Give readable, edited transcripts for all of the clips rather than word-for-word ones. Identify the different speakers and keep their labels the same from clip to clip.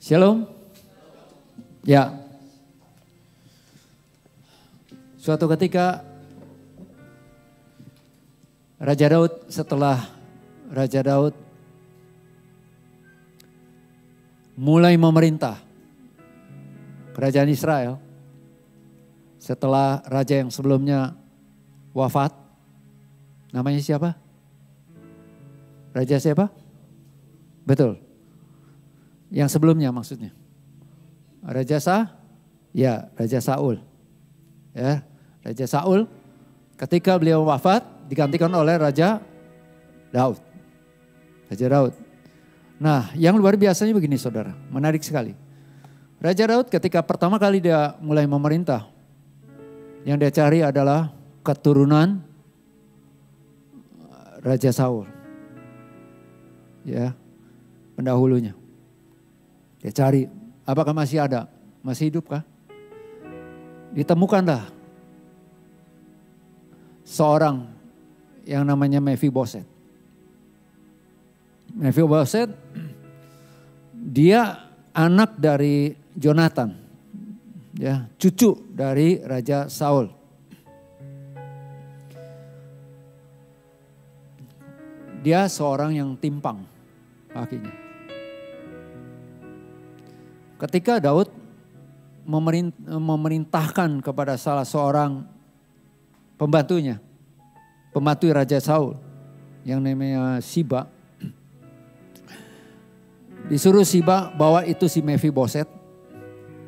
Speaker 1: Shalom. Ya. Suatu ketika Raja Daud, setelah Raja Daud mulai memerintah kerajaan Israel, setelah raja yang sebelumnya wafat, namanya siapa? Raja siapa? Betul. Yang sebelumnya maksudnya. Raja Saul. Ya, Raja Saul ketika beliau wafat digantikan oleh Raja Daud. Raja Daud. Nah, yang luar biasanya begini saudara, menarik sekali. Raja Daud ketika pertama kali dia mulai memerintah, yang dia cari adalah keturunan Raja Saul. Ya, pendahulunya. Dia cari, apakah masih ada? Masih hidup kah? Ditemukanlah seorang yang namanya Mephiboset. Mephiboset, dia anak dari Jonathan, ya, cucu dari Raja Saul. Dia seorang yang timpang kakinya. Ketika Daud memerintahkan kepada salah seorang pembantunya, pembantu Raja Saul yang namanya Siba, disuruh Siba bawa itu si Mephiboset.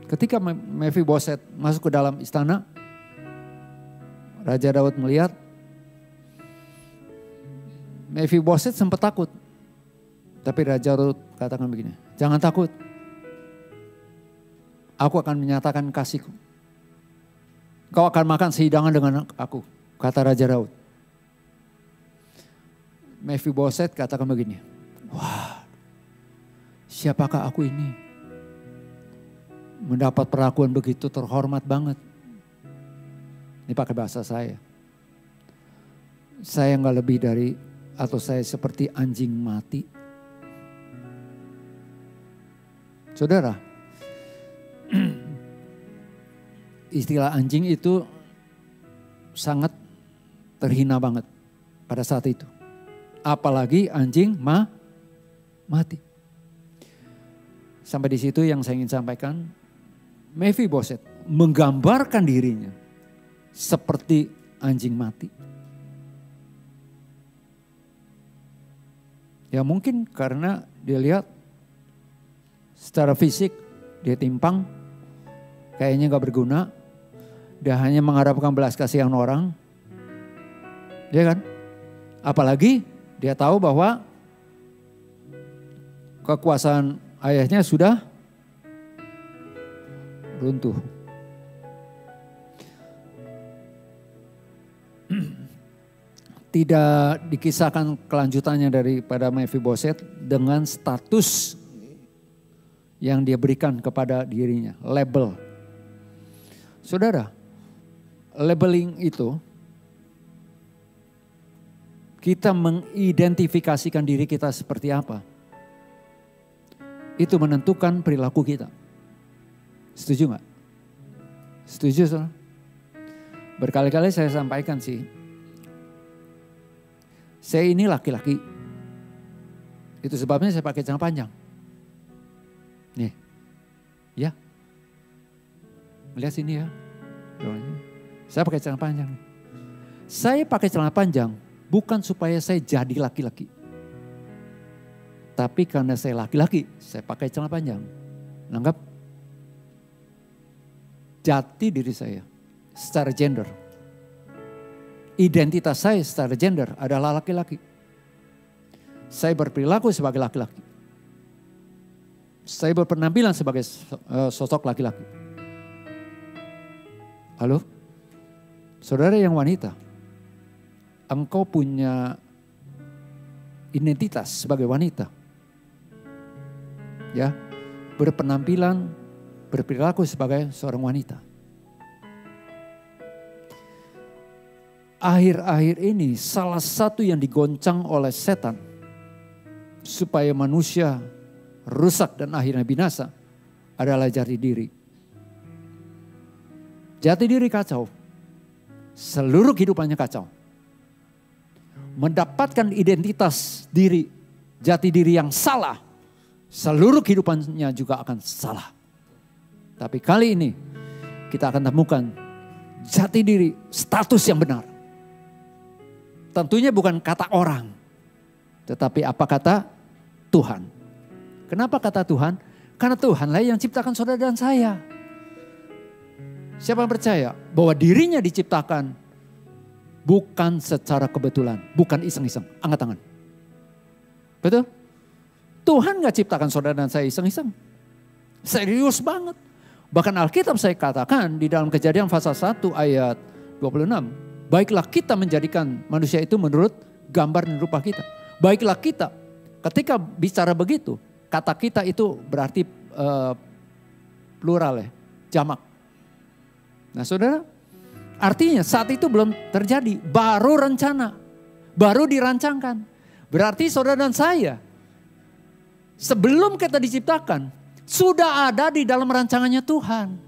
Speaker 1: Ketika Mephiboset masuk ke dalam istana, Raja Daud melihat Mephiboset sempat takut. Tapi Raja Daud katakan begini, jangan takut. Aku akan menyatakan kasihku. Kau akan makan sehidangan dengan aku, kata Raja Daud. Mephiboset katakan begini, wah, siapakah aku ini? Mendapat perlakuan begitu terhormat banget. Ini pakai bahasa saya. Saya nggak lebih dari, atau saya seperti anjing mati. Saudara, istilah anjing itu sangat terhina banget pada saat itu. Apalagi anjing mati. Sampai di situ yang saya ingin sampaikan, Mephiboset menggambarkan dirinya seperti anjing mati. Ya mungkin karena dia lihat secara fisik dia timpang, kayaknya gak berguna. Dia hanya mengharapkan belas kasihan orang. Ya kan? Apalagi dia tahu bahwa kekuasaan ayahnya sudah runtuh. Tidak dikisahkan kelanjutannya daripada Mephiboset dengan status yang dia berikan kepada dirinya, label. Saudara, labeling itu kita mengidentifikasikan diri kita seperti apa. Itu menentukan perilaku kita. Setuju gak? Setuju saudara? Berkali-kali saya sampaikan sih. Saya ini laki-laki. Itu sebabnya saya pakai celana panjang. Nih. Ya. Lihat sini ya. Saya pakai celana panjang. Saya pakai celana panjang bukan supaya saya jadi laki-laki. Tapi karena saya laki-laki, saya pakai celana panjang. Anggap jati diri saya secara gender. Identitas saya secara gender adalah laki-laki. Saya berperilaku sebagai laki-laki. Saya berpenampilan sebagai sosok laki-laki. Halo? Saudara yang wanita, engkau punya identitas sebagai wanita. Ya, berpenampilan, berperilaku sebagai seorang wanita. Akhir-akhir ini salah satu yang digoncang oleh setan supaya manusia rusak dan akhirnya binasa adalah jati diri. Jati diri kacau. Seluruh kehidupannya kacau. Mendapatkan identitas diri, jati diri yang salah, seluruh kehidupannya juga akan salah. Tapi kali ini kita akan temukan jati diri, status yang benar. Tentunya bukan kata orang, tetapi apa kata Tuhan. Kenapa kata Tuhan? Karena Tuhanlah yang ciptakan saudara dan saya. Siapa yang percaya bahwa dirinya diciptakan bukan secara kebetulan, bukan iseng-iseng. Angkat tangan. Betul? Tuhan gak ciptakan saudara dan saya iseng-iseng. Serius banget. Bahkan Alkitab saya katakan di dalam Kejadian pasal 1 ayat 26. Baiklah kita menjadikan manusia itu menurut gambar dan rupa kita. Baiklah kita. Ketika bicara begitu, kata kita itu berarti plural ya, jamak. Nah saudara, artinya saat itu belum terjadi, baru rencana, baru dirancangkan. Berarti saudara dan saya, sebelum kita diciptakan, sudah ada di dalam rancangannya Tuhan.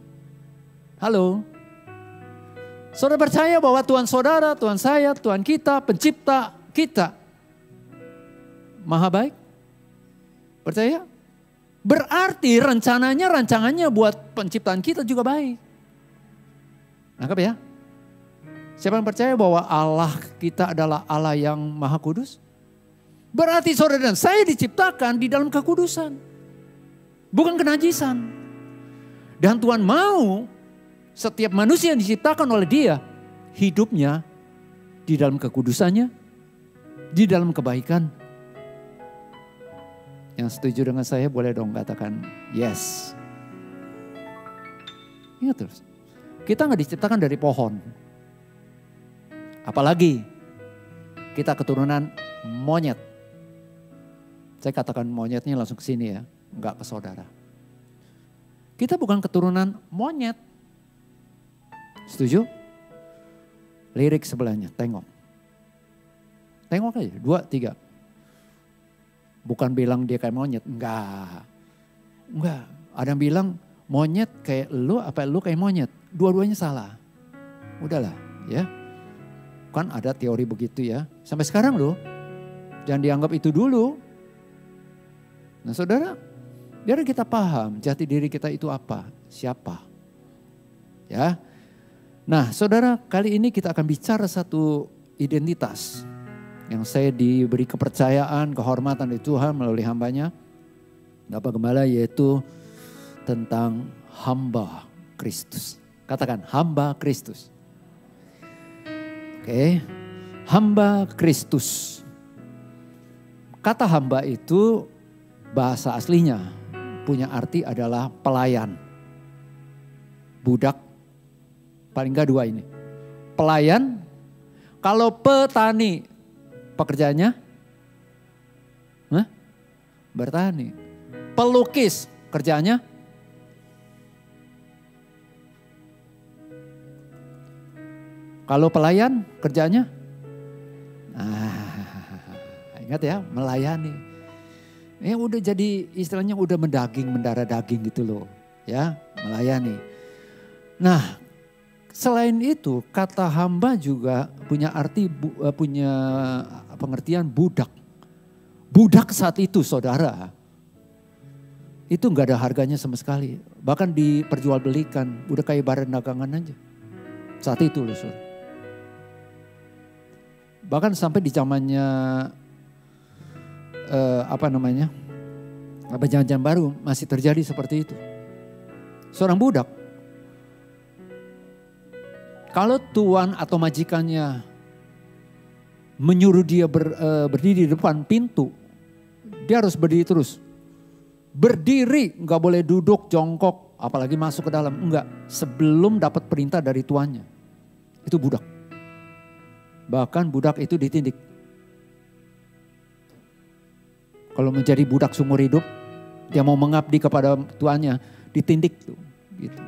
Speaker 1: Halo. Saudara percaya bahwa Tuhan saudara, Tuhan saya, Tuhan kita, pencipta kita, maha baik? Percaya? Berarti rancangannya buat penciptaan kita juga baik. Nangkap ya? Siapa yang percaya bahwa Allah kita adalah Allah yang maha kudus? Berarti saudara dan saya diciptakan di dalam kekudusan. Bukan kenajisan. Dan Tuhan mau setiap manusia yang diciptakan oleh Dia hidupnya di dalam kekudusannya, di dalam kebaikan. Yang setuju dengan saya boleh dong katakan yes. Ingat terus, kita gak diciptakan dari pohon. Apalagi kita keturunan monyet. Saya katakan monyetnya langsung ke sini ya, gak ke saudara. Kita bukan keturunan monyet. Setuju? Lirik sebelahnya, tengok. Tengok aja, 2, 3. Bukan bilang dia kayak monyet, enggak. Ada yang bilang monyet kayak lu, apa lu kayak monyet. Dua-duanya salah. Udahlah ya. Kan ada teori begitu ya. Sampai sekarang loh. Jangan dianggap itu dulu. Nah saudara, biar kita paham jati diri kita itu apa, siapa. Ya. Nah saudara, kali ini kita akan bicara satu identitas yang saya diberi kepercayaan, kehormatan dari Tuhan melalui hambanya, Bapak Gembala, yaitu tentang hamba Kristus. Katakan hamba Kristus. Oke, hamba Kristus. Kata hamba itu bahasa aslinya punya arti adalah pelayan. Budak, paling enggak 2 ini. Pelayan, kalau petani, pekerjaannya bertani. Pelukis kerjaannya kalau pelayan kerjaannya ingat ya, melayani. Ini udah jadi istilahnya udah mendarah daging gitu loh ya, melayani. Nah selain itu kata hamba juga punya arti, punya pengertian budak. Budak saat itu saudara, itu gak ada harganya sama sekali. Bahkan diperjualbelikan, udah kayak barang dagangan aja. Saat itu loh saudara. Bahkan sampai di zamannya zaman baru masih terjadi seperti itu. Seorang budak, kalau tuan atau majikannya menyuruh dia berdiri di depan pintu, dia harus berdiri terus. Berdiri, gak boleh duduk, jongkok, apalagi masuk ke dalam. Enggak, sebelum dapat perintah dari tuannya. Itu budak. Bahkan budak itu ditindik. Kalau menjadi budak seumur hidup, dia mau mengabdi kepada tuannya, ditindik tuh. Gitu.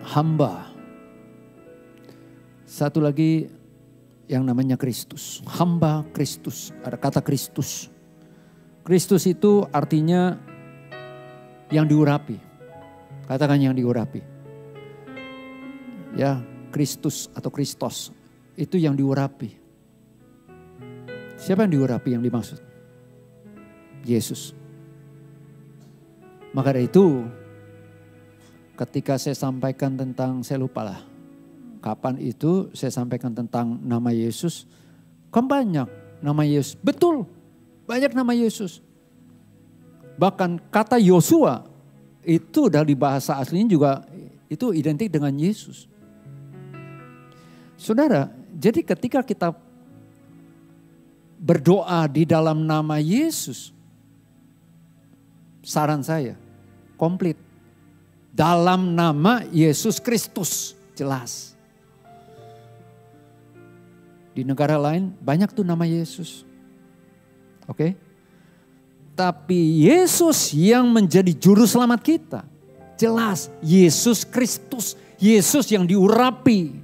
Speaker 1: Hamba. Satu lagi yang namanya Kristus. Hamba Kristus. Ada kata Kristus. Kristus itu artinya yang diurapi. Katakan yang diurapi. Ya, Kristus atau Kristos itu yang diurapi. Siapa yang diurapi yang dimaksud? Yesus. Maka dari itu ketika saya sampaikan tentang, saya lupa lah kapan itu saya sampaikan tentang nama Yesus. Kan banyak nama Yesus. Betul, banyak nama Yesus. Bahkan kata Yosua itu dari bahasa aslinya juga itu identik dengan Yesus. Saudara, jadi ketika kita berdoa di dalam nama Yesus, saran saya, komplit. Dalam nama Yesus Kristus, jelas. Di negara lain banyak tuh nama Yesus. Oke? Tapi Yesus yang menjadi juru selamat kita, jelas Yesus Kristus, Yesus yang diurapi.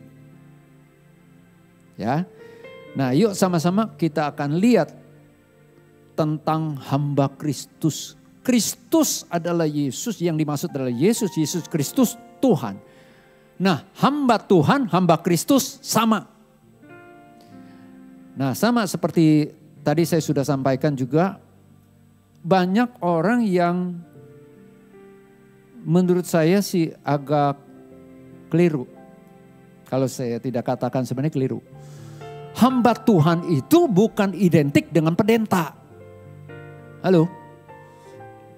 Speaker 1: Ya. Nah, yuk sama-sama kita akan lihat tentang hamba Kristus. Kristus adalah Yesus, yang dimaksud adalah Yesus Kristus Tuhan. Nah, hamba Tuhan, hamba Kristus sama. Nah, sama seperti tadi saya sudah sampaikan juga, banyak orang yang menurut saya sih agak keliru. Kalau saya tidak katakan sebenarnya keliru. Hamba Tuhan itu bukan identik dengan pendeta. Halo?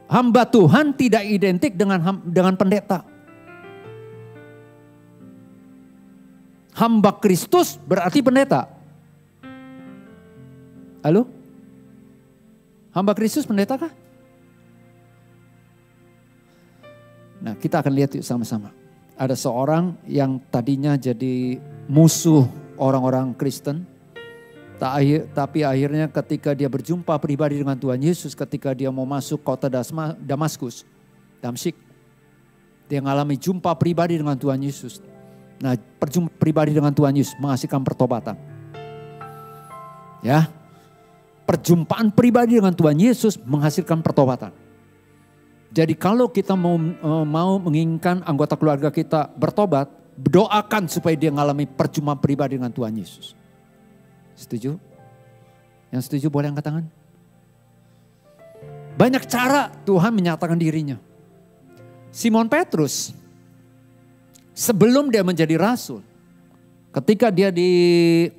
Speaker 1: Hamba Tuhan tidak identik dengan pendeta. Hamba Kristus berarti pendeta. Halo? Hamba Kristus pendeta kah? Nah, kita akan lihat yuk sama-sama. Ada seorang yang tadinya jadi musuh orang-orang Kristen. Tapi akhirnya ketika dia berjumpa pribadi dengan Tuhan Yesus, ketika dia mau masuk kota Damaskus, Damsyik, dia mengalami jumpa pribadi dengan Tuhan Yesus. Nah, perjumpaan pribadi dengan Tuhan Yesus menghasilkan pertobatan. Ya, perjumpaan pribadi dengan Tuhan Yesus menghasilkan pertobatan. Jadi kalau kita mau menginginkan anggota keluarga kita bertobat, doakan supaya dia mengalami perjumpaan pribadi dengan Tuhan Yesus. Setuju? Yang setuju boleh angkat tangan. Banyak cara Tuhan menyatakan dirinya. Simon Petrus, sebelum dia menjadi rasul, ketika dia dipanggil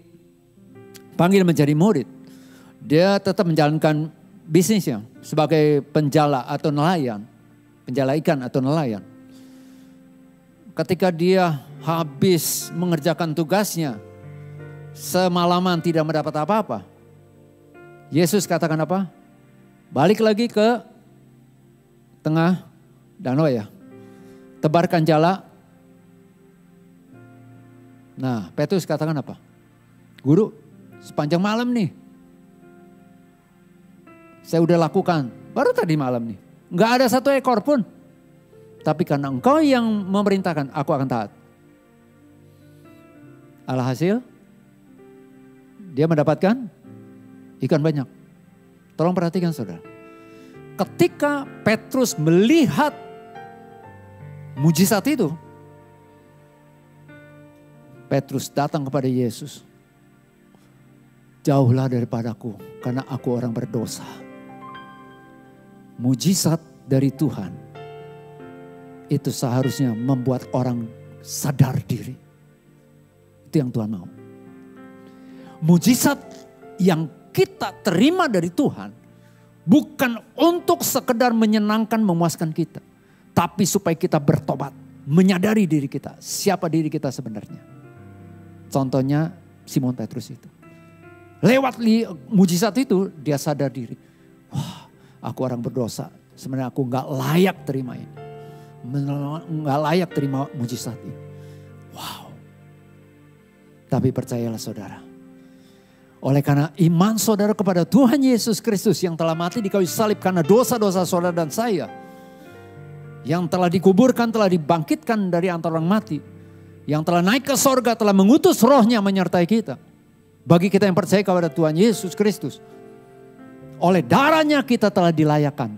Speaker 1: menjadi murid, dia tetap menjalankan bisnisnya sebagai penjala atau nelayan. Penjala ikan atau nelayan. Ketika dia habis mengerjakan tugasnya, semalaman tidak mendapat apa-apa. Yesus katakan apa? Balik lagi ke tengah danau ya. Tebarkan jala. Nah, Petrus katakan apa? Guru, sepanjang malam nih. Saya udah lakukan. Baru tadi malam nih. Enggak ada satu ekor pun. Tapi karena engkau yang memerintahkan, aku akan taat. Alhasil, dia mendapatkan ikan banyak. Tolong perhatikan saudara. Ketika Petrus melihat mujizat itu, Petrus datang kepada Yesus. Jauhlah daripadaku karena aku orang berdosa. Mujizat dari Tuhan itu seharusnya membuat orang sadar diri. Itu yang Tuhan mau. Mujizat yang kita terima dari Tuhan bukan untuk sekedar menyenangkan, memuaskan kita. Tapi supaya kita bertobat, menyadari diri kita, siapa diri kita sebenarnya. Contohnya Simon Petrus itu. Lewat mujizat itu dia sadar diri. Wah, aku orang berdosa, sebenarnya aku gak layak terima ini. Gak layak terima mujizat ini. Wow. Tapi percayalah saudara. Oleh karena iman saudara kepada Tuhan Yesus Kristus yang telah mati di kayu salib karena dosa-dosa saudara dan saya. Yang telah dikuburkan, telah dibangkitkan dari antara orang mati. Yang telah naik ke sorga, telah mengutus rohnya menyertai kita. Bagi kita yang percaya kepada Tuhan Yesus Kristus. Oleh darahnya kita telah dilayakkan,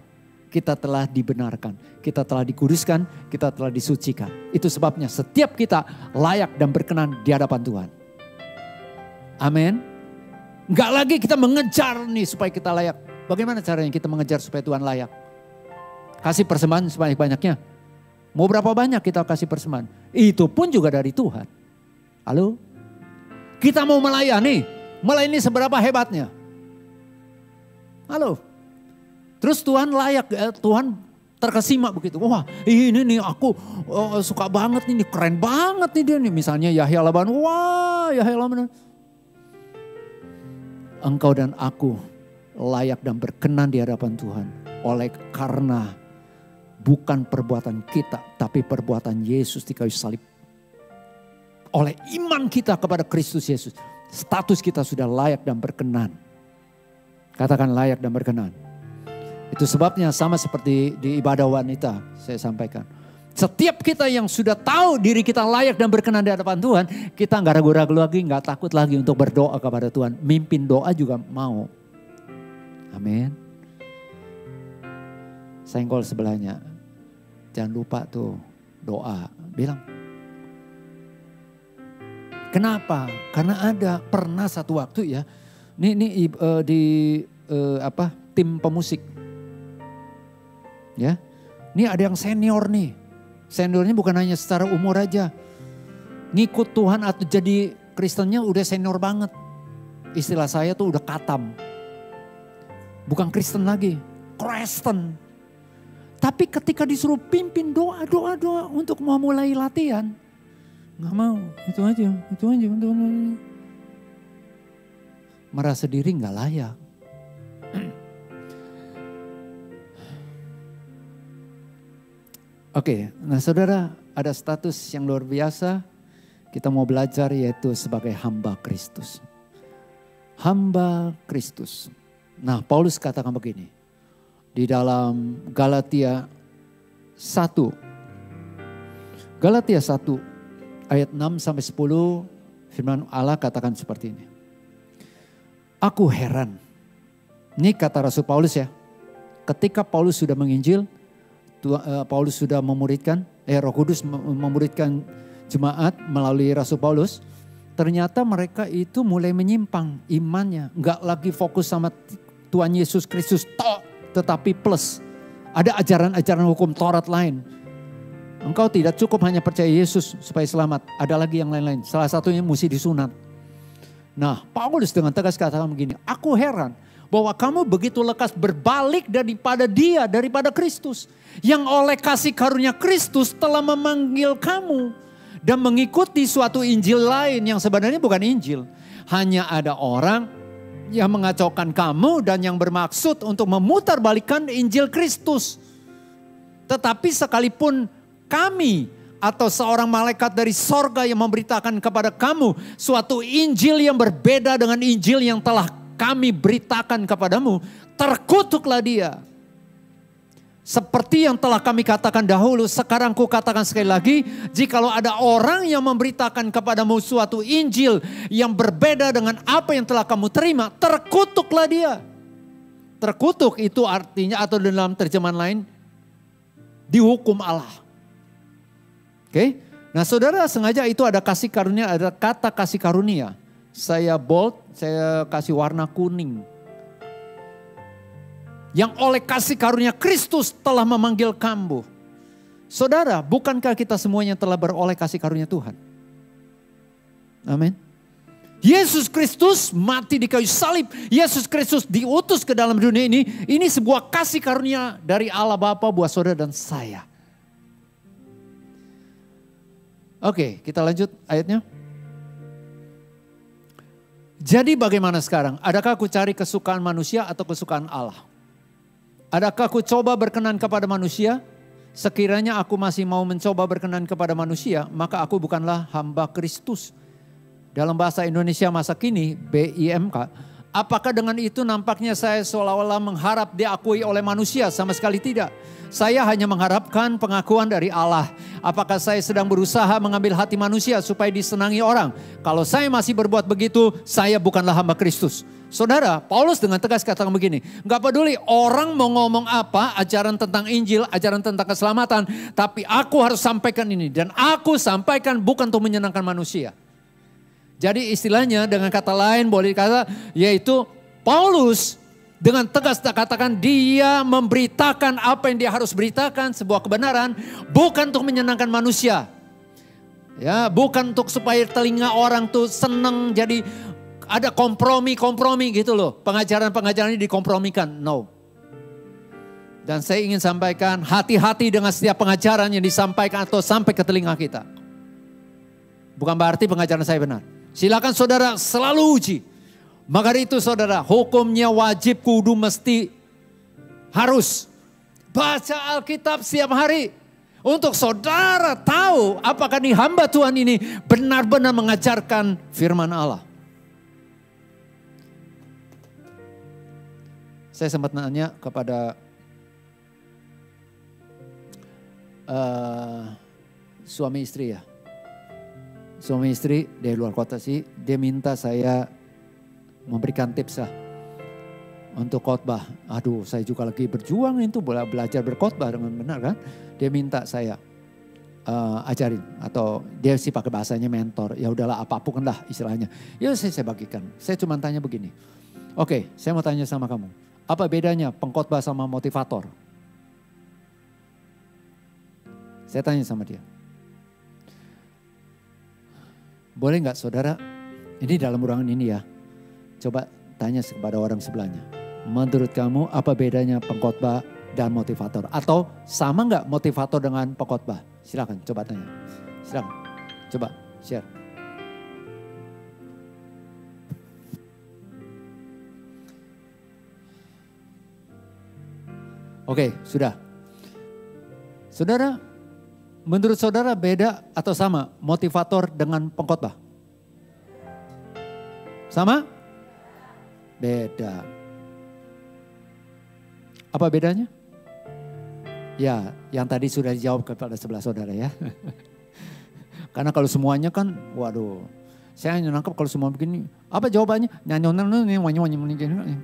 Speaker 1: kita telah dibenarkan, kita telah dikuduskan, kita telah disucikan. Itu sebabnya setiap kita layak dan berkenan di hadapan Tuhan. Amin. Enggak lagi kita mengejar nih supaya kita layak. Bagaimana caranya kita mengejar supaya Tuhan layak? Kasih persembahan sebanyak-banyaknya. Mau berapa banyak kita kasih persembahan? Itu pun juga dari Tuhan. Halo? Kita mau melayani seberapa hebatnya? Halo? Terus Tuhan layak, Tuhan terkesima begitu. Wah ini nih aku suka banget nih, keren banget nih dia nih. Misalnya Yahya Laban, wah Yahya Laban. Engkau dan aku layak dan berkenan di hadapan Tuhan. Oleh karena bukan perbuatan kita, tapi perbuatan Yesus di kayu salib. Oleh iman kita kepada Kristus Yesus, status kita sudah layak dan berkenan. Katakan layak dan berkenan. Itu sebabnya sama seperti di ibadah wanita saya sampaikan. Setiap kita yang sudah tahu diri kita layak dan berkenan di hadapan Tuhan, kita nggak ragu-ragu lagi, nggak takut lagi untuk berdoa kepada Tuhan. Mimpin doa juga mau. Amin. Senggol sebelahnya. Jangan lupa tuh doa. Bilang. Kenapa? Karena ada pernah satu waktu ya. Ini tim pemusik. Ya. Ini ada yang senior nih. Seniornya bukan hanya secara umur aja. Ngikut Tuhan atau jadi Kristennya udah senior banget. Istilah saya tuh udah katam. Bukan Kristen lagi. Kristen. Tapi ketika disuruh pimpin doa untuk memulai latihan. Gak mau, itu aja. Merasa diri gak layak. Oke, nah saudara ada status yang luar biasa. Kita mau belajar yaitu sebagai hamba Kristus. Hamba Kristus. Nah Paulus katakan begini. Di dalam Galatia 1. Galatia 1 ayat 6 sampai 10 firman Allah katakan seperti ini. Aku heran. Ini kata Rasul Paulus ya. Ketika Paulus sudah menginjil, Paulus sudah memuridkan, Roh Kudus memuridkan jemaat melalui Rasul Paulus. Ternyata mereka itu mulai menyimpang imannya. Enggak lagi fokus sama Tuhan Yesus Kristus tetapi plus. Ada ajaran-ajaran hukum Taurat lain. Engkau tidak cukup hanya percaya Yesus supaya selamat. Ada lagi yang lain-lain. Salah satunya mesti disunat. Nah Paulus dengan tegas katakan begini. Aku heran bahwa kamu begitu lekas berbalik daripada Kristus. Yang oleh kasih karunia Kristus telah memanggil kamu. Dan mengikuti suatu Injil lain yang sebenarnya bukan Injil. Hanya ada orang yang mengacaukan kamu dan yang bermaksud untuk memutarbalikkan Injil Kristus. Tetapi sekalipun kami atau seorang malaikat dari sorga yang memberitakan kepada kamu suatu Injil yang berbeda dengan Injil yang telah kami beritakan kepadamu, terkutuklah dia. Seperti yang telah kami katakan dahulu, sekarang ku katakan sekali lagi, jikalau ada orang yang memberitakan kepadamu suatu Injil yang berbeda dengan apa yang telah kamu terima, terkutuklah dia. Terkutuk itu artinya atau dalam terjemahan lain, dihukum Allah. Oke, nah saudara sengaja itu ada kasih karunia, ada kata kasih karunia. Saya bold, saya kasih warna kuning. Yang oleh kasih karunia Kristus telah memanggil kamu. Saudara, bukankah kita semuanya telah beroleh kasih karunia Tuhan? Amin. Yesus Kristus mati di kayu salib. Yesus Kristus diutus ke dalam dunia ini. Ini sebuah kasih karunia dari Allah Bapa buat saudara dan saya. Oke, kita lanjut ayatnya. Jadi bagaimana sekarang? Adakah aku cari kesukaan manusia atau kesukaan Allah? Adakah aku coba berkenan kepada manusia? Sekiranya aku masih mau mencoba berkenan kepada manusia, maka aku bukanlah hamba Kristus. Dalam bahasa Indonesia masa kini, BIMK, Apakah dengan itu nampaknya saya seolah-olah mengharap diakui oleh manusia? Sama sekali tidak. Saya hanya mengharapkan pengakuan dari Allah. Apakah saya sedang berusaha mengambil hati manusia supaya disenangi orang? Kalau saya masih berbuat begitu, saya bukanlah hamba Kristus. Saudara, Paulus dengan tegas katakan begini, gak peduli orang mau ngomong apa, ajaran tentang Injil, ajaran tentang keselamatan, tapi aku harus sampaikan ini. Dan aku sampaikan bukan untuk menyenangkan manusia. Jadi istilahnya dengan kata lain boleh dikata, yaitu Paulus dengan tegas katakan dia memberitakan apa yang dia harus beritakan, sebuah kebenaran, bukan untuk menyenangkan manusia. Ya, bukan untuk supaya telinga orang tuh seneng, jadi ada kompromi gitu loh. Pengajaran-pengajaran ini dikompromikan. No. Dan saya ingin sampaikan, hati-hati dengan setiap pengajaran yang disampaikan atau sampai ke telinga kita. Bukan berarti pengajaran saya benar. Silakan saudara selalu uji. Maka itu saudara, hukumnya wajib, kudu, mesti, harus baca Alkitab setiap hari. Untuk saudara tahu apakah nih hamba Tuhan ini benar-benar mengajarkan firman Allah. Saya sempat nanya kepada suami istri ya. Suami istri dari luar kota sih, dia minta saya memberikan tips lah untuk khotbah. Aduh, saya juga lagi berjuang itu belajar berkhotbah dengan benar kan. Dia minta saya ajarin, atau dia sih pakai bahasanya mentor. Ya udahlah, apapun lah istilahnya. Ya saya bagikan. Saya cuma tanya begini. Oke, saya mau tanya sama kamu. Apa bedanya pengkhotbah sama motivator? Saya tanya sama dia. Boleh nggak saudara, ini dalam ruangan ini ya, coba tanya kepada orang sebelahnya. Menurut kamu apa bedanya pengkhotbah dan motivator? Atau sama nggak motivator dengan pengkhotbah? Silakan coba tanya. Silakan, coba share. Oke, sudah. Saudara, menurut saudara beda atau sama motivator dengan pengkhotbah? Sama? Beda. Apa bedanya? Ya, yang tadi sudah dijawab kepada sebelah saudara ya. Karena kalau semuanya kan, waduh, saya hanya nangkep kalau semua begini. Apa jawabannya?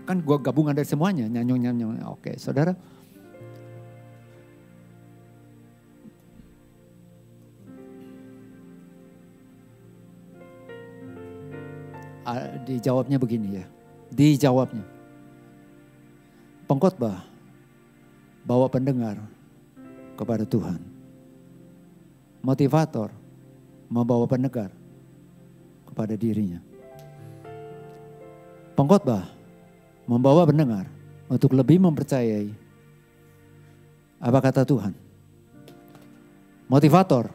Speaker 1: Kan gua gabungan dari semuanya. Oke, saudara. Dijawabnya begini ya. Dijawabnya. Pengkhotbah bawa pendengar kepada Tuhan. Motivator membawa pendengar kepada dirinya. Pengkhotbah membawa pendengar untuk lebih mempercayai apa kata Tuhan. Motivator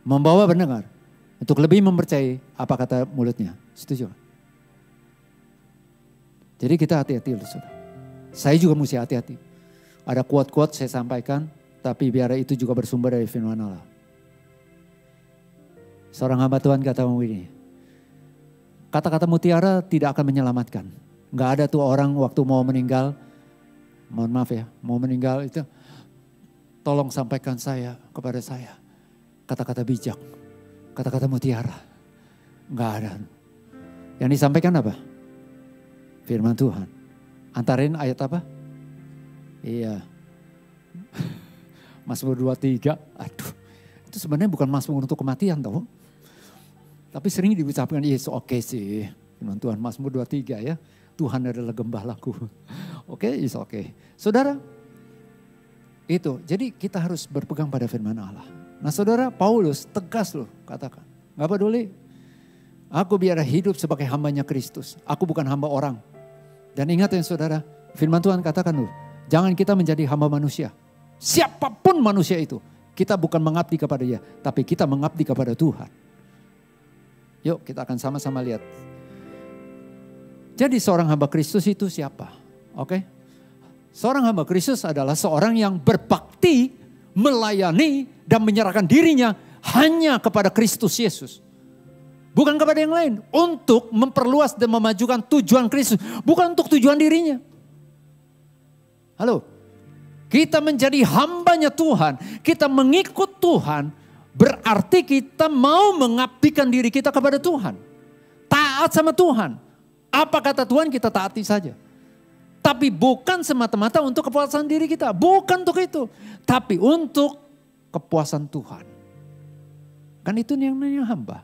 Speaker 1: membawa pendengar untuk lebih mempercayai apa kata mulutnya. Setuju? Jadi kita hati-hati loh saudara. Saya juga mesti hati-hati. Ada quote-quote saya sampaikan, tapi biar itu juga bersumber dari firman Allah. Seorang hamba Tuhan kata begini, kata-kata mutiara tidak akan menyelamatkan. Gak ada tuh orang waktu mau meninggal, mohon maaf ya, mau meninggal itu, tolong sampaikan kepada saya kata-kata bijak, kata-kata mutiara. Gak ada. Yang disampaikan apa? Firman Tuhan. Antarin ayat apa? Iya. Mazmur 23. Aduh. Itu sebenarnya bukan mazmur untuk kematian tau. Tapi sering diucapkan, yes oke sih. Firman Tuhan Mazmur 23 ya. Tuhan adalah gembalaku. Oke, is oke. Saudara, itu. Jadi kita harus berpegang pada firman Allah. Nah saudara, Paulus tegas loh katakan. Gak peduli. Aku biar hidup sebagai hambanya Kristus. Aku bukan hamba orang. Dan ingat ya saudara, firman Tuhan katakan loh, jangan kita menjadi hamba manusia. Siapapun manusia itu, kita bukan mengabdi kepada dia, tapi kita mengabdi kepada Tuhan. Yuk kita akan sama-sama lihat. Jadi seorang hamba Kristus itu siapa? Oke? Seorang hamba Kristus adalah seorang yang berbakti, melayani, dan menyerahkan dirinya hanya kepada Kristus Yesus. Bukan kepada yang lain. Untuk memperluas dan memajukan tujuan Kristus. Bukan untuk tujuan dirinya. Halo. Kita menjadi hambanya Tuhan. Kita mengikut Tuhan. Berarti kita mau mengabdikan diri kita kepada Tuhan. Taat sama Tuhan. Apa kata Tuhan kita taati saja. Tapi bukan semata-mata untuk kepuasan diri kita. Bukan untuk itu. Tapi untuk kepuasan Tuhan. Kan itu yang namanya hamba.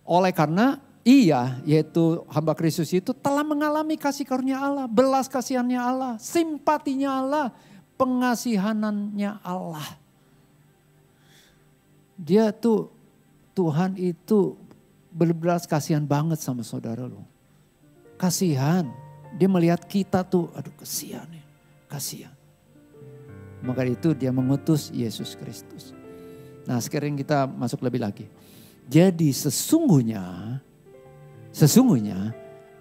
Speaker 1: Oleh karena ia, yaitu hamba Kristus itu telah mengalami kasih karunia Allah, belas kasihannya Allah, simpatinya Allah, pengasihanannya Allah. Dia tuh, Tuhan itu berbelas kasihan banget sama saudara lo. Kasihan, dia melihat kita tuh, aduh kasihan ya, kasihan. Maka itu dia mengutus Yesus Kristus. Nah sekarang kita masuk lebih lagi. Jadi sesungguhnya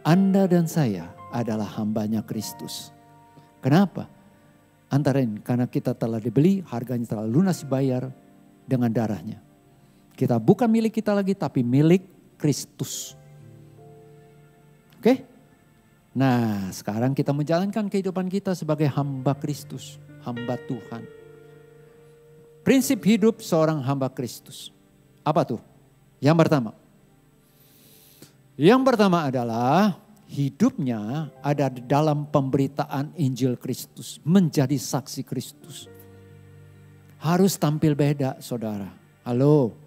Speaker 1: Anda dan saya adalah hambanya Kristus. Kenapa? Antara ini karena kita telah dibeli, harganya telah lunas dibayar dengan darahnya. Kita bukan milik kita lagi tapi milik Kristus. Oke? Nah sekarang kita menjalankan kehidupan kita sebagai hamba Kristus, hamba Tuhan. Prinsip hidup seorang hamba Kristus. Apa tuh? Yang pertama adalah hidupnya ada di dalam pemberitaan Injil Kristus. Menjadi saksi Kristus. Harus tampil beda saudara. Halo.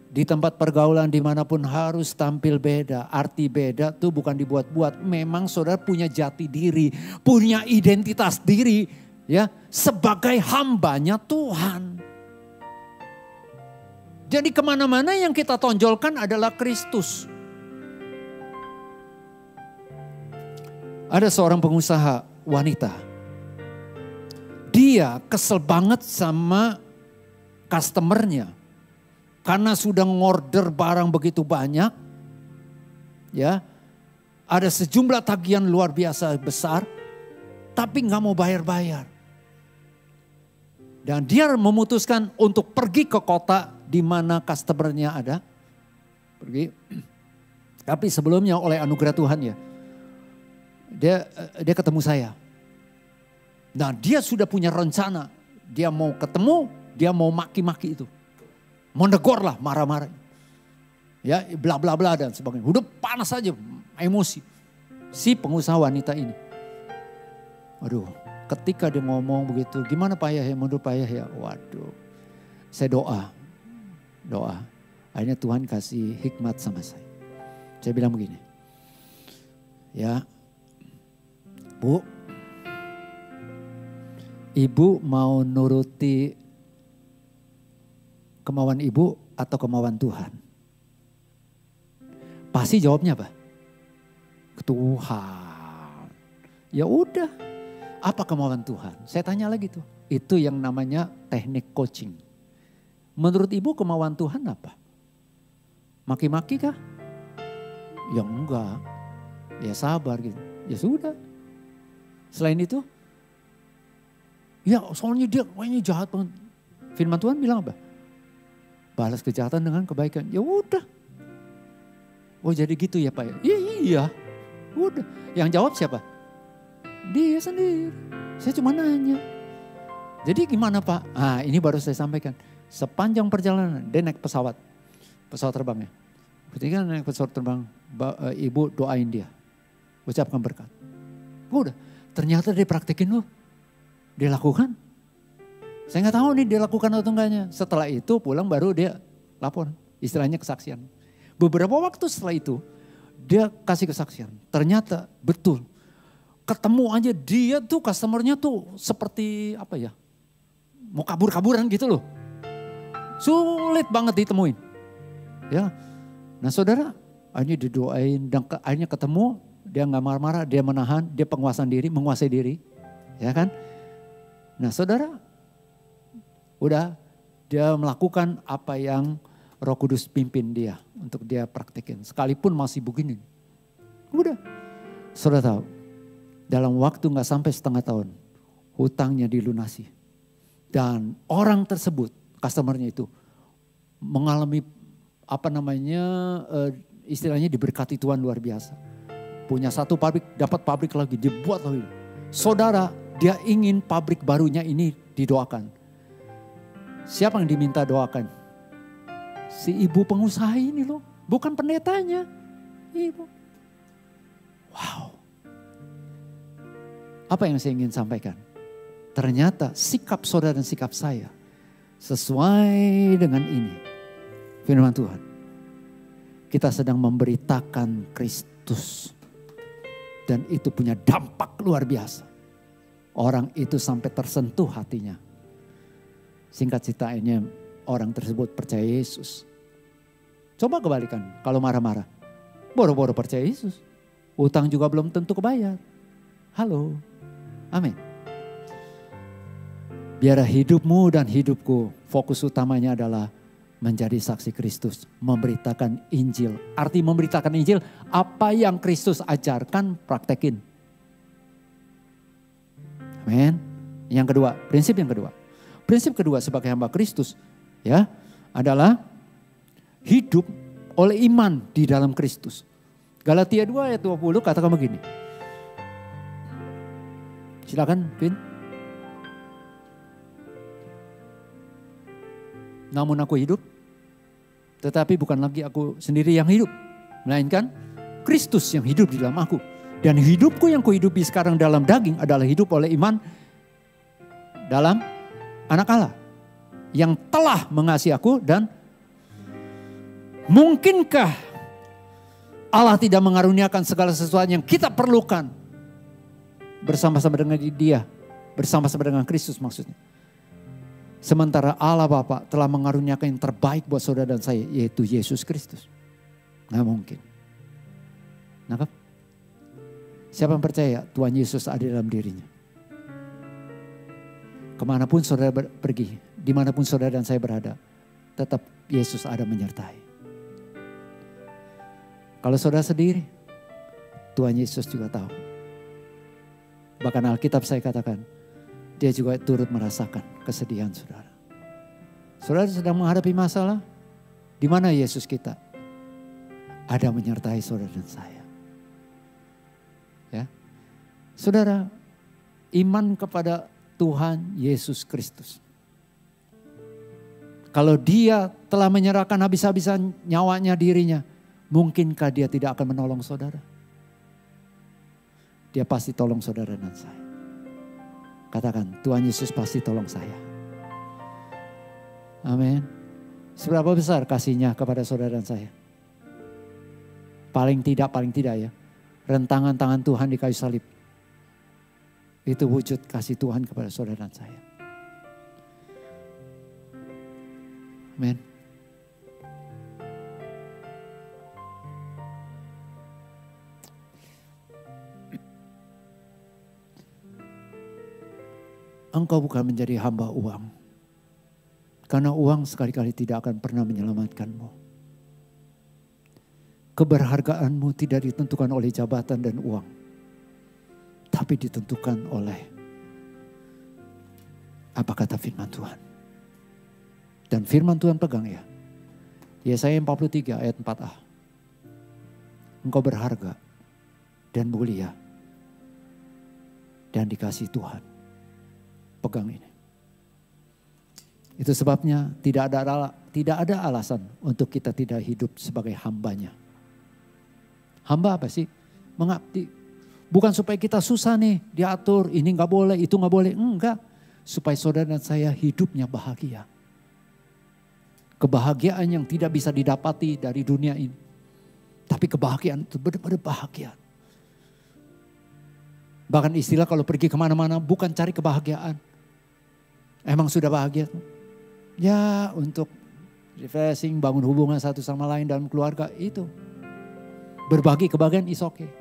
Speaker 1: Di tempat pergaulan dimanapun harus tampil beda. Arti beda tuh bukan dibuat-buat. Memang saudara punya jati diri. Punya identitas diri. Ya, sebagai hambanya Tuhan. Jadi kemana-mana yang kita tonjolkan adalah Kristus. Ada seorang pengusaha wanita. Dia kesel banget sama customernya. Karena sudah ngorder barang begitu banyak. Ya, ada sejumlah tagihan luar biasa besar. Tapi gak mau bayar-bayar. Dan dia memutuskan untuk pergi ke kota di mana customernya ada. Pergi. Tapi sebelumnya oleh anugerah Tuhan ya. Dia ketemu saya. Nah dia sudah punya rencana. Dia mau ketemu, dia mau maki-maki itu. Mau negor lah, marah-marah. Ya bla bla bla dan sebagainya. Udah panas aja, emosi. Si pengusaha wanita ini. Waduh, ketika dia ngomong begitu, gimana Pak Yahya, menurut Pak Yahya? Waduh, saya doa. Akhirnya Tuhan kasih hikmat sama saya. Saya bilang begini, ya Bu, Ibu mau nuruti kemauan Ibu atau kemauan Tuhan? Pasti jawabnya apa? Tuhan. Ya udah, apa kemauan Tuhan? Saya tanya lagi tuh, itu yang namanya teknik coaching. Menurut Ibu kemauan Tuhan apa? Maki-maki kah? Ya enggak. Ya sabar gitu. Ya sudah. Selain itu, ya soalnya dia kayaknya jahat banget. Firman Tuhan bilang apa? Balas kejahatan dengan kebaikan. Ya udah. Oh jadi gitu ya Pak? Iya. Udah. Yang jawab siapa? Dia sendiri. Saya cuma nanya. Jadi gimana Pak? Ah ini baru saya sampaikan. Sepanjang perjalanan dia naik pesawat terbangnya. Ketika naik pesawat terbang, Ibu doain dia, ucapkan berkat. Udah, ternyata dia praktekin loh, dia lakukan. Saya nggak tahu nih dia lakukan atau enggaknya. Setelah itu pulang baru dia lapor, istilahnya kesaksian. Beberapa waktu setelah itu dia kasih kesaksian. Ternyata betul, ketemu aja dia tuh customernya tuh seperti apa ya, mau kabur-kaburan gitu loh. Sulit banget ditemuin. Ya. Nah saudara, akhirnya didoain dan akhirnya ketemu, dia nggak marah-marah, dia menahan, dia menguasai diri. Ya kan? Nah saudara, udah dia melakukan apa yang Roh Kudus pimpin dia untuk dia praktekin. Sekalipun masih begini. Udah. Saudara tahu, dalam waktu nggak sampai setengah tahun, hutangnya dilunasi. Dan orang tersebut, customernya itu mengalami istilahnya diberkati Tuhan luar biasa. Punya satu pabrik, dapat pabrik lagi, dibuat lagi. Saudara, dia ingin pabrik barunya ini didoakan. Siapa yang diminta doakan? Si ibu pengusaha ini loh, bukan pendetanya. Ibu. Wow. Apa yang saya ingin sampaikan? Ternyata sikap saudara dan sikap saya sesuai dengan ini. Firman Tuhan. Kita sedang memberitakan Kristus. Dan itu punya dampak luar biasa. Orang itu sampai tersentuh hatinya. Singkat ceritanya orang tersebut percaya Yesus. Coba kebalikan kalau marah-marah. Boro-boro percaya Yesus. Utang juga belum tentu kebayar. Halo. Amin. Biar hidupmu dan hidupku fokus utamanya adalah menjadi saksi Kristus, memberitakan Injil. Arti memberitakan Injil, apa yang Kristus ajarkan, praktekin. Amin. Yang kedua, prinsip yang kedua. Prinsip kedua sebagai hamba Kristus ya adalah hidup oleh iman di dalam Kristus. Galatia 2 ayat 20 katakan begini. Silakan, Vin. Namun aku hidup, tetapi bukan lagi aku sendiri yang hidup. Melainkan Kristus yang hidup di dalam aku. Dan hidupku yang kuhidupi sekarang dalam daging adalah hidup oleh iman dalam Anak Allah. Yang telah mengasihi aku dan mungkinkah Allah tidak mengaruniakan segala sesuatu yang kita perlukan bersama-sama dengan Dia. Bersama-sama dengan Kristus maksudnya. Sementara Allah Bapa telah mengaruniakan yang terbaik buat saudara dan saya, yaitu Yesus Kristus. Nggak mungkin. Nangkap? Siapa yang percaya Tuhan Yesus ada dalam dirinya? Kemanapun saudara pergi, dimanapun saudara dan saya berada, tetap Yesus ada menyertai. Kalau saudara sendiri, Tuhan Yesus juga tahu. Bahkan Alkitab saya katakan, Dia juga turut merasakan kesedihan saudara. Saudara sedang menghadapi masalah, di mana Yesus kita? Ada menyertai saudara dan saya. Ya, saudara, iman kepada Tuhan Yesus Kristus. Kalau Dia telah menyerahkan habis-habisan nyawanya dirinya, mungkinkah Dia tidak akan menolong saudara? Dia pasti tolong saudara dan saya. Katakan, Tuhan Yesus pasti tolong saya. Amin. Seberapa besar kasihnya kepada saudara dan saya? Paling tidak ya. Rentangan tangan Tuhan di kayu salib. Itu wujud kasih Tuhan kepada saudara dan saya. Amin. Engkau bukan menjadi hamba uang. Karena uang sekali-kali tidak akan pernah menyelamatkanmu. Keberhargaanmu tidak ditentukan oleh jabatan dan uang. Tapi ditentukan oleh apa kata firman Tuhan. Dan firman Tuhan pegang ya. Yesaya 43 ayat 4a. Engkau berharga dan mulia dan dikasihi Tuhan. Pegang ini. Itu sebabnya tidak ada alasan untuk kita tidak hidup sebagai hambanya. Hamba apa sih? Mengabdi. Bukan supaya kita susah nih diatur, ini gak boleh, itu gak boleh. Enggak. Supaya saudara dan saya hidupnya bahagia. Kebahagiaan yang tidak bisa didapati dari dunia ini. Tapi kebahagiaan itu benar-benar bahagia. Bahkan istilah kalau pergi kemana-mana bukan cari kebahagiaan. Emang sudah bahagia? Ya untuk refreshing, bangun hubungan satu sama lain dalam keluarga itu. Berbagi kebahagiaan is okay.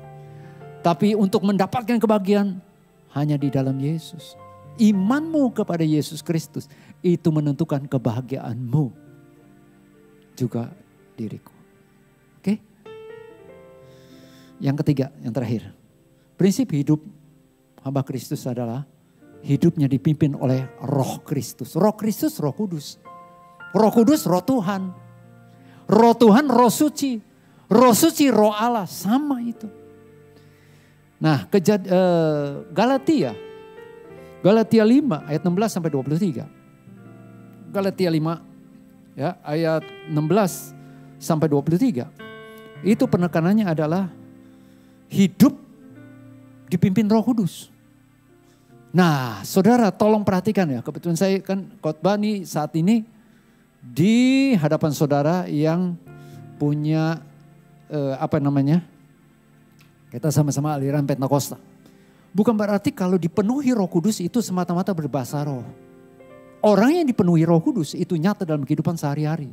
Speaker 1: Tapi untuk mendapatkan kebahagiaan hanya di dalam Yesus. Imanmu kepada Yesus Kristus itu menentukan kebahagiaanmu. Juga diriku. Oke? Yang ketiga, yang terakhir. Prinsip hidup hamba Kristus adalah hidupnya dipimpin oleh Roh Kristus. Roh Kristus, Roh Kudus. Roh Kudus, Roh Tuhan. Roh Tuhan, roh suci. Roh suci, roh Allah, sama itu. Nah, Galatia 5 ayat 16 sampai 23. Galatia 5 ya, ayat 16 sampai 23. Itu penekanannya adalah hidup dipimpin Roh Kudus. Nah, saudara tolong perhatikan ya. Kebetulan saya kan khotbah nih saat ini di hadapan saudara yang punya kita sama-sama aliran Pentakosta. Bukan berarti kalau dipenuhi Roh Kudus itu semata-mata berbahasa roh. Orang yang dipenuhi Roh Kudus itu nyata dalam kehidupan sehari-hari.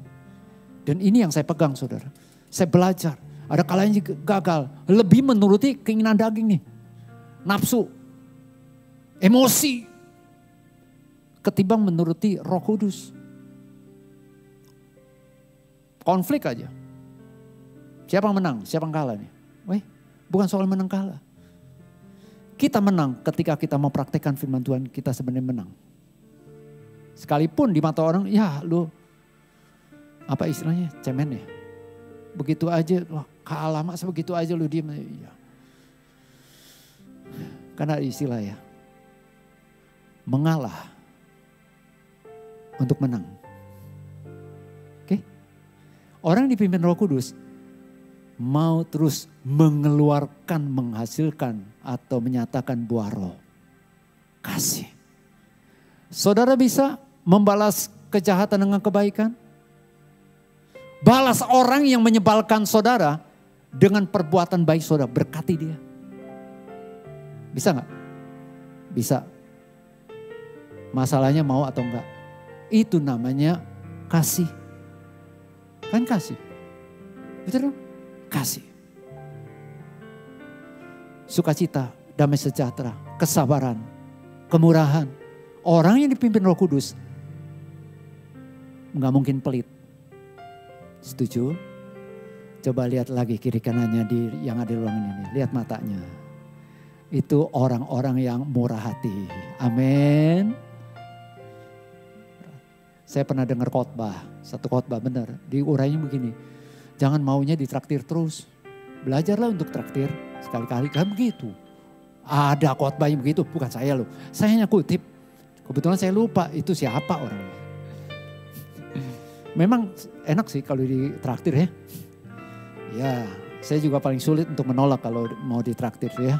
Speaker 1: Dan ini yang saya pegang, saudara. Saya belajar. Ada kalanya gagal. Lebih menuruti keinginan daging nih. Nafsu. Emosi. Ketimbang menuruti Roh Kudus. Konflik aja. Siapa yang menang? Siapa yang kalah nih? Bukan soal menang kalah. Kita menang ketika kita mau praktekkan firman Tuhan, kita sebenarnya menang. Sekalipun di mata orang, ya lu apa istilahnya, cemen ya. Begitu aja, wah kalah masa begitu aja lu diem. Ya. Karena istilah ya, mengalah untuk menang. Oke? Orang yang dipimpin Roh Kudus mau terus mengeluarkan, menghasilkan atau menyatakan buah roh. Kasih. Saudara bisa membalas kejahatan dengan kebaikan? Balas orang yang menyebalkan saudara dengan perbuatan baik saudara. Berkati dia. Bisa gak? Bisa. Masalahnya mau atau enggak. Itu namanya kasih. Kan kasih. Betul dong? Kasih. Sukacita, damai sejahtera, kesabaran, kemurahan. Orang yang dipimpin Roh Kudus nggak mungkin pelit. Setuju? Coba lihat lagi kiri kanannya yang ada di ruangan ini. Lihat matanya. Itu orang-orang yang murah hati. Amin. Saya pernah dengar satu khotbah benar. Diurainya begini. Jangan maunya ditraktir terus. Belajarlah untuk traktir sekali-kali. Kan begitu. Ada khotbah yang begitu. Bukan saya loh. Saya hanya kutip. Kebetulan saya lupa itu siapa orangnya. Memang enak sih kalau ditraktir ya. Ya saya juga paling sulit untuk menolak kalau mau ditraktir ya.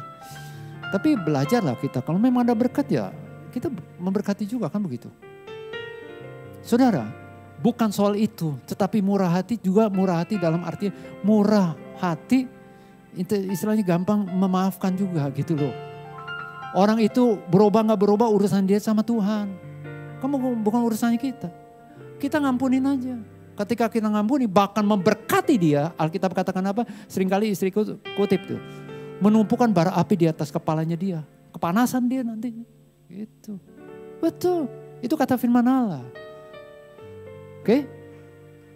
Speaker 1: Tapi belajarlah kita. Kalau memang ada berkat ya kita memberkati juga kan begitu. Saudara, bukan soal itu, tetapi murah hati juga murah hati dalam arti murah hati, istilahnya gampang memaafkan juga gitu loh. Orang itu berubah gak berubah urusan dia sama Tuhan. Kamu bukan urusannya kita. Kita ngampunin aja. Ketika kita ngampuni bahkan memberkati dia, Alkitab katakan apa? Seringkali istriku kutip tuh. Menumpukan bara api di atas kepalanya dia. Kepanasan dia nantinya. Gitu. Betul. Itu kata firman Allah. Oke,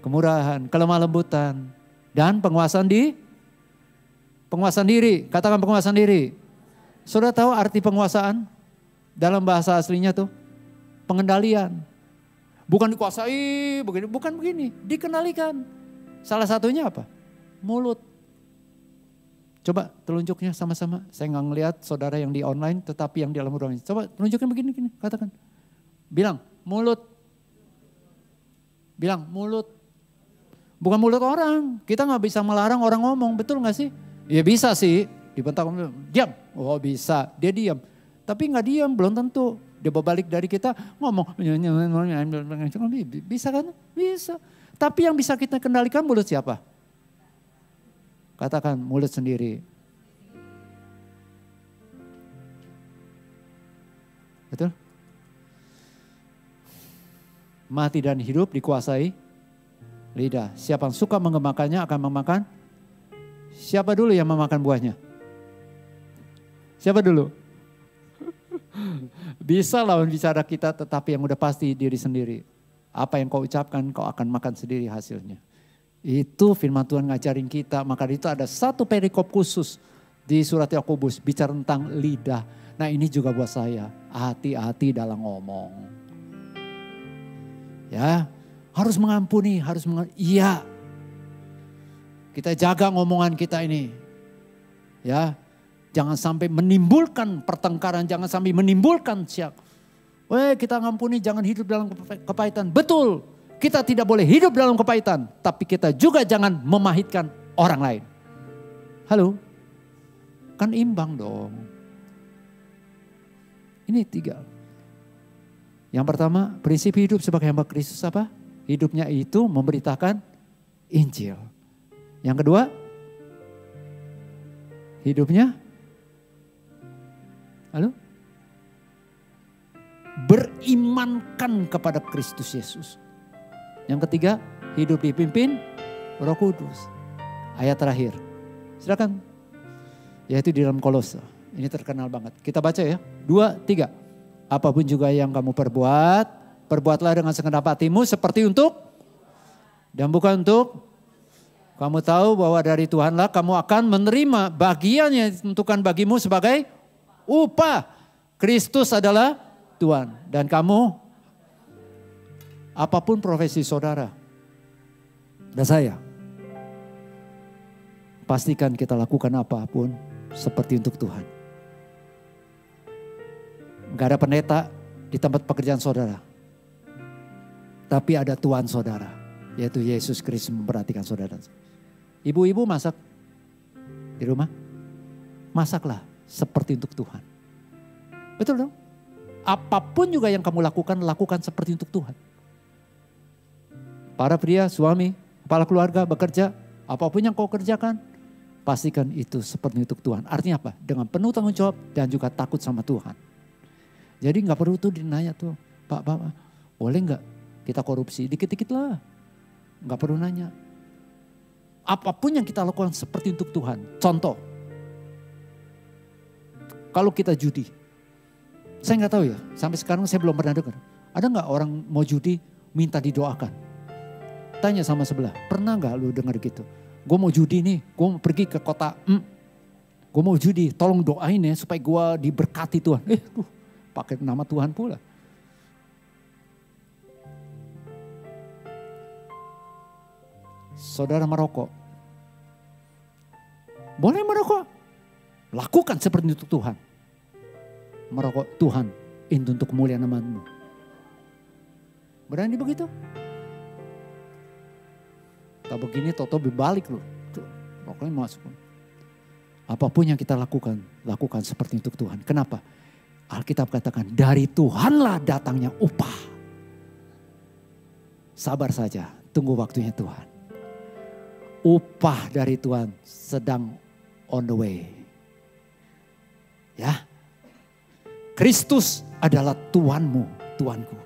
Speaker 1: kemurahan, kelemah lembutan, dan penguasaan diri. Katakan penguasaan diri. Saudara tahu arti penguasaan? Dalam bahasa aslinya tuh pengendalian. Bukan dikuasai, bukan begini, dikendalikan. Salah satunya apa? Mulut. Coba telunjuknya sama-sama. Saya nggak ngelihat saudara yang di online, tetapi yang di dalam ruangan. Coba telunjuknya begini, katakan. Bilang mulut. Bilang mulut. Bukan mulut orang. Kita gak bisa melarang orang ngomong. Betul gak sih? Ya bisa sih. Dibentak, diam. Oh bisa. Dia diam. Tapi gak diam. Belum tentu. Dia berbalik dari kita ngomong. Bisa kan? Bisa. Tapi yang bisa kita kendalikan mulut siapa? Katakan mulut sendiri. Betul? Mati dan hidup dikuasai lidah. Siapa yang suka mengemakannya akan memakan. Siapa dulu yang memakan buahnya? Siapa dulu? Bisa lawan bicara kita tetapi yang udah pasti diri sendiri. Apa yang kau ucapkan kau akan makan sendiri hasilnya. Itu firman Tuhan ngajarin kita. Maka itu ada satu perikop khusus di surat Yakobus bicara tentang lidah. Nah ini juga buat saya. Hati-hati dalam ngomong. Ya, harus mengampuni, iya. Kita jaga ngomongan kita ini. Ya, jangan sampai menimbulkan pertengkaran, jangan sampai menimbulkan kita ngampuni, jangan hidup dalam kepahitan. Betul, kita tidak boleh hidup dalam kepahitan, tapi kita juga jangan memahitkan orang lain. Halo, kan imbang dong. Ini 3. Yang pertama, prinsip hidup sebagai hamba Kristus apa? Hidupnya itu memberitakan Injil. Yang kedua, hidupnya berimankan kepada Kristus Yesus. Yang ketiga, hidup dipimpin Roh Kudus. Ayat terakhir, silakan. Yaitu di dalam Kolose. Ini terkenal banget. Kita baca ya. 2, 3. Apapun juga yang kamu perbuat, perbuatlah dengan segenap hatimu seperti untuk, dan bukan untuk. Kamu tahu bahwa dari Tuhanlah kamu akan menerima bagian yang ditentukan bagimu sebagai upah. Kristus adalah Tuhan. Dan kamu, apapun profesi saudara dan saya, pastikan kita lakukan apapun seperti untuk Tuhan. Gak ada pendeta di tempat pekerjaan saudara. Tapi ada Tuhan saudara, yaitu Yesus Kristus memperhatikan saudara. Ibu-ibu masak di rumah, masaklah seperti untuk Tuhan. Betul dong? Apapun juga yang kamu lakukan, lakukan seperti untuk Tuhan. Para pria, suami, kepala keluarga, bekerja, apapun yang kau kerjakan, pastikan itu seperti untuk Tuhan. Artinya apa? Dengan penuh tanggung jawab dan juga takut sama Tuhan. Jadi gak perlu tuh dinanya tuh, Pak, boleh gak kita korupsi? Dikit-dikit lah, gak perlu nanya. Apapun yang kita lakukan seperti untuk Tuhan. Contoh, kalau kita judi, saya gak tahu ya, sampai sekarang saya belum pernah dengar. Ada gak orang mau judi minta didoakan? Tanya sama sebelah, pernah gak lu dengar gitu? Gue mau judi nih, gue mau pergi ke kota, gue mau judi, tolong doain ya supaya gue diberkati Tuhan. Pakai nama Tuhan pula. Saudara merokok, boleh merokok, lakukan seperti itu Tuhan. Merokok Tuhan, itu untuk kemuliaan nama-Mu. Berani begitu? Tak begini, toto berbalik loh. Rokoknya masuk. Apapun yang kita lakukan, lakukan seperti untuk Tuhan. Kenapa? Alkitab katakan dari Tuhanlah datangnya upah. Sabar saja, tunggu waktunya Tuhan. Upah dari Tuhan sedang on the way. Ya. Kristus adalah Tuhanmu, Tuhanku.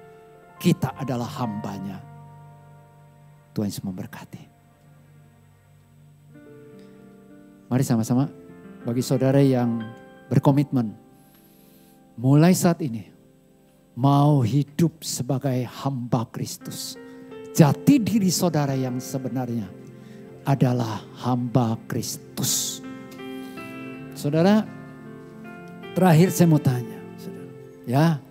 Speaker 1: Kita adalah hambanya. Tuhan Yesus memberkati. Mari sama-sama bagi saudara yang berkomitmen. Mulai saat ini mau hidup sebagai hamba Kristus. Jati diri saudara yang sebenarnya adalah hamba Kristus. Saudara, terakhir saya mau tanya. Saudara. Ya,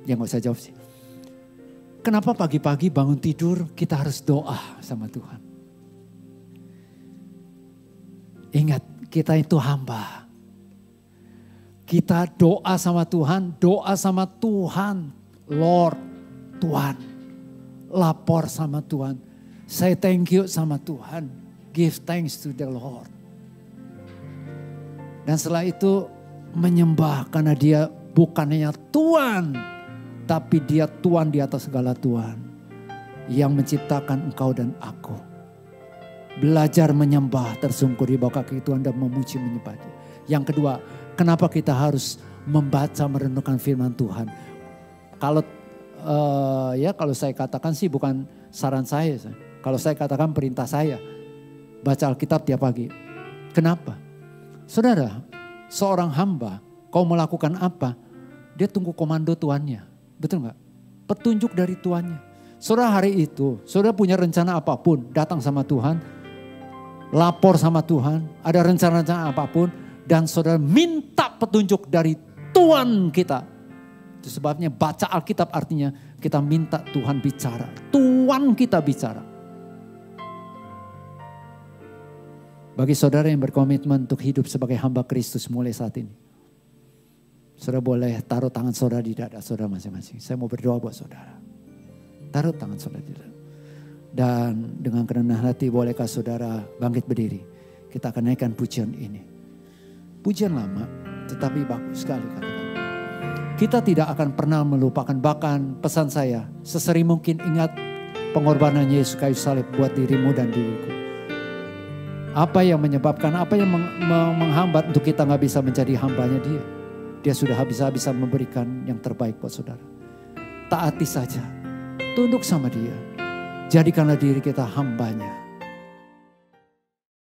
Speaker 1: Ya gak usah jawab sih. Kenapa pagi-pagi bangun tidur kita harus doa sama Tuhan? Ingat, kita itu hamba. Kita doa sama Tuhan, Lord, Tuhan. Lapor sama Tuhan. Say thank you sama Tuhan. Give thanks to the Lord. Dan setelah itu menyembah karena dia bukan hanya Tuhan. Tapi dia Tuhan di atas segala Tuhan. Yang menciptakan engkau dan aku. Belajar menyembah tersungkur di bawah kaki Tuhan dan memuji menyembah Dia. Yang kedua, kenapa kita harus membaca merenungkan firman Tuhan? Kalau saya katakan sih bukan saran saya. Kalau saya katakan perintah saya. Baca Alkitab tiap pagi. Kenapa? Saudara, seorang hamba, kau melakukan apa? Dia tunggu komando Tuannya. Betul gak? Petunjuk dari Tuannya. Saudara hari itu, saudara punya rencana apapun, datang sama Tuhan. Lapor sama Tuhan, ada rencana-rencana apapun. Dan saudara minta petunjuk dari Tuhan kita. Itu sebabnya baca Alkitab artinya kita minta Tuhan bicara. Tuhan kita bicara. Bagi saudara yang berkomitmen untuk hidup sebagai hamba Kristus mulai saat ini, saudara boleh taruh tangan saudara di dada saudara masing-masing. Saya mau berdoa buat saudara. Taruh tangan saudara di dada. Dan dengan kerendahan hati bolehkah saudara bangkit berdiri. Kita akan naikkan pujian ini. Pujian lama tetapi bagus sekali katakan. Kita tidak akan pernah melupakan, bahkan pesan saya sesering mungkin ingat pengorbanan Yesus kayu salib buat dirimu dan diriku. Apa yang menyebabkan, apa yang menghambat untuk kita gak bisa menjadi hambanya dia. Dia sudah habis-habisan memberikan yang terbaik buat saudara. Taati saja, tunduk sama dia. Jadikanlah diri kita hambanya.